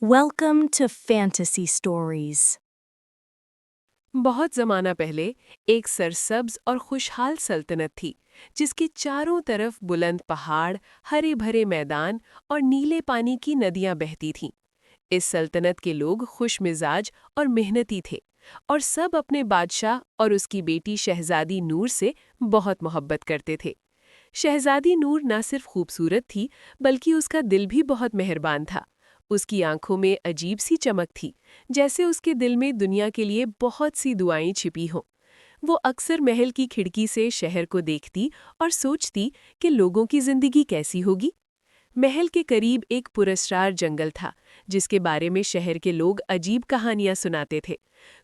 Welcome to Fantasy Stories. बहुत ज़माना पहले एक सरसब्ज और खुशहाल सल्तनत थी जिसके चारों तरफ बुलंद पहाड़, हरे भरे मैदान और नीले पानी की नदियां बहती थीं। इस सल्तनत के लोग खुश मिजाज और मेहनती थे और सब अपने बादशाह और उसकी बेटी शहजादी नूर से बहुत मोहब्बत करते थे। शहजादी नूर न सिर्फ खूबसूरत थी बल्कि उसका दिल भी बहुत मेहरबान था। उसकी आंखों में अजीब सी चमक थी, जैसे उसके दिल में दुनिया के लिए बहुत सी दुआएं छिपी हों। वो अक्सर महल की खिड़की से शहर को देखती और सोचती कि लोगों की जिंदगी कैसी होगी। महल के करीब एक पुरस्कार जंगल था जिसके बारे में शहर के लोग अजीब कहानियां सुनाते थे।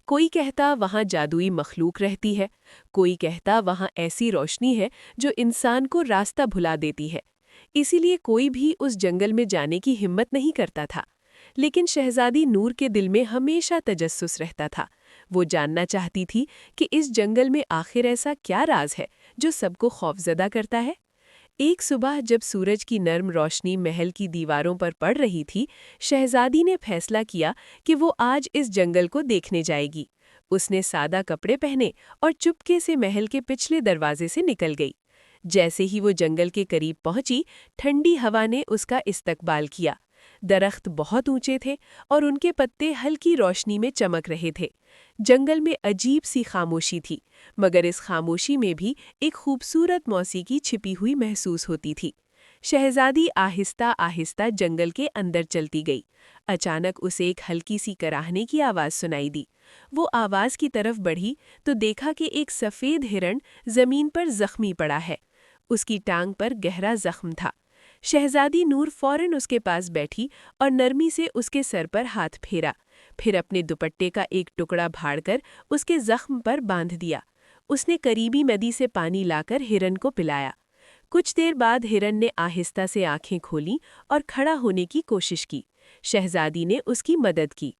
कोई कहता वहां जादुई मखलूक रहती है, कोई कहता वहां ऐसी रोशनी है जो इंसान को रास्ता भुला देती है। इसीलिए कोई भी उस जंगल में जाने की हिम्मत नहीं करता था। लेकिन शहजादी नूर के दिल में हमेशा तजस्सुस रहता था। वो जानना चाहती थी कि इस जंगल में आखिर ऐसा क्या राज है जो सबको खौफजदा करता है। एक सुबह जब सूरज की नर्म रोशनी महल की दीवारों पर पड़ रही थी, शहजादी ने फैसला किया कि वो आज इस जंगल को देखने जाएगी। उसने सादा कपड़े पहने और चुपके से महल के पिछले दरवाजे से निकल गई। जैसे ही वो जंगल के करीब पहुंची, ठंडी हवा ने उसका इस्तकबाल किया। दरख्त बहुत ऊंचे थे और उनके पत्ते हल्की रोशनी में चमक रहे थे। जंगल में अजीब सी खामोशी थी, मगर इस खामोशी में भी एक खूबसूरत मौसीकी छिपी हुई महसूस होती थी। शहजादी आहिस्ता आहिस्ता जंगल के अंदर चलती गई। अचानक उसे एक हल्की सी कराहने की आवाज़ सुनाई दी। वो आवाज़ की तरफ बढ़ी तो देखा कि एक सफ़ेद हिरण ज़मीन पर जख्मी पड़ा है। उसकी टांग पर गहरा जख्म था। शहजादी नूर फौरन उसके पास बैठी और नरमी से उसके सर पर हाथ फेरा। फिर अपने दुपट्टे का एक टुकड़ा फाड़कर उसके जख्म पर बांध दिया। उसने करीबी नदी से पानी लाकर हिरन को पिलाया। कुछ देर बाद हिरन ने आहिस्ता से आंखें खोलीं और खड़ा होने की कोशिश की। शहजादी ने उसकी मदद की।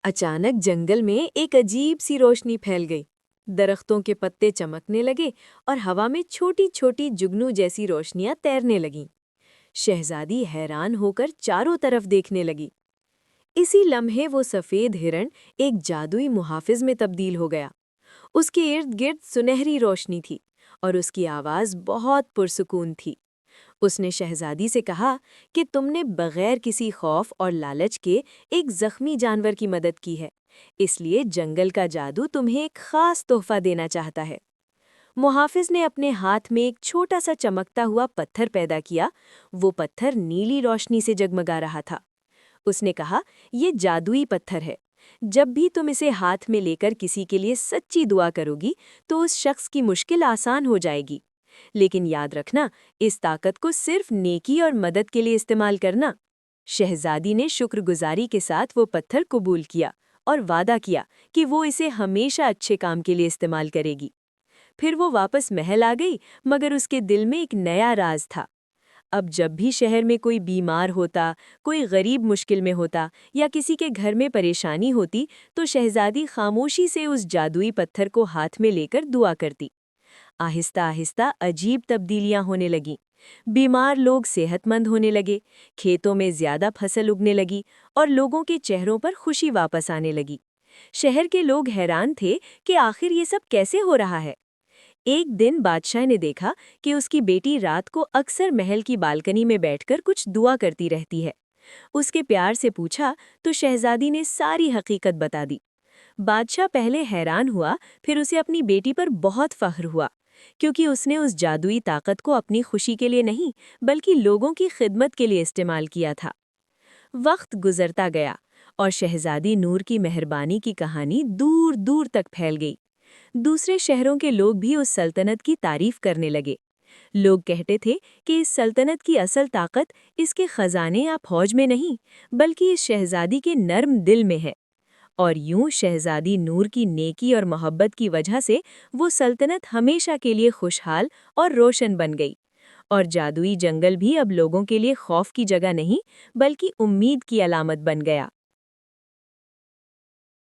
अचानक जंगल में एक अजीब सी रोशनी फैल गई। दरख्तों के पत्ते चमकने लगे और हवा में छोटी छोटी जुगनू जैसी रोशनियां तैरने लगीं। शहजादी हैरान होकर चारों तरफ देखने लगी। इसी लम्हे वो सफ़ेद हिरण एक जादुई मुहाफिज में तब्दील हो गया। उसके इर्द गिर्द सुनहरी रोशनी थी और उसकी आवाज़ बहुत पुरसुकून थी। उसने शहजादी से कहा कि तुमने बगैर किसी खौफ और लालच के एक जख्मी जानवर की मदद की है, इसलिए जंगल का जादू तुम्हें एक खास तोहफा देना चाहता है। मुहाफिज ने अपने हाथ में एक छोटा सा चमकता हुआ पत्थर पैदा किया। वो पत्थर नीली रोशनी से जगमगा रहा था। उसने कहा, ये जादुई पत्थर है। जब भी तुम इसे हाथ में लेकर किसी के लिए सच्ची दुआ करोगी तो उस शख्स की मुश्किल आसान हो जाएगी। लेकिन याद रखना, इस ताकत को सिर्फ नेकी और मदद के लिए इस्तेमाल करना। शहजादी ने शुक्रगुजारी के साथ वो पत्थर कबूल किया और वादा किया कि वो इसे हमेशा अच्छे काम के लिए इस्तेमाल करेगी। फिर वो वापस महल आ गई, मगर उसके दिल में एक नया राज था। अब जब भी शहर में कोई बीमार होता, कोई गरीब मुश्किल में होता या किसी के घर में परेशानी होती, तो शहजादी खामोशी से उस जादुई पत्थर को हाथ में लेकर दुआ करती। आहिस्ता आहिस्ता अजीब तब्दीलियां होने लगीं। बीमार लोग सेहतमंद होने लगे, खेतों में ज्यादा फसल उगने लगी और लोगों के चेहरों पर खुशी वापस आने लगी। शहर के लोग हैरान थे कि आखिर ये सब कैसे हो रहा है। एक दिन बादशाह ने देखा कि उसकी बेटी रात को अक्सर महल की बालकनी में बैठकर कुछ दुआ करती रहती है। उसके प्यार से पूछा तो शहजादी ने सारी हकीकत बता दी। बादशाह पहले हैरान हुआ, फिर उसे अपनी बेटी पर बहुत फख्र हुआ, क्योंकि उसने उस जादुई ताकत को अपनी खुशी के लिए नहीं बल्कि लोगों की खिदमत के लिए इस्तेमाल किया था। वक्त गुजरता गया और शहजादी नूर की मेहरबानी की कहानी दूर दूर तक फैल गई। दूसरे शहरों के लोग भी उस सल्तनत की तारीफ करने लगे। लोग कहते थे कि इस सल्तनत की असल ताकत इसके खजाने या फौज में नहीं, बल्कि इस शहजादी के नर्म दिल में है। और यूं शहजादी नूर की नेकी और मोहब्बत की वजह से वो सल्तनत हमेशा के लिए खुशहाल और रोशन बन गई। और जादुई जंगल भी अब लोगों के लिए खौफ की जगह नहीं बल्कि उम्मीद की अलामत बन गया।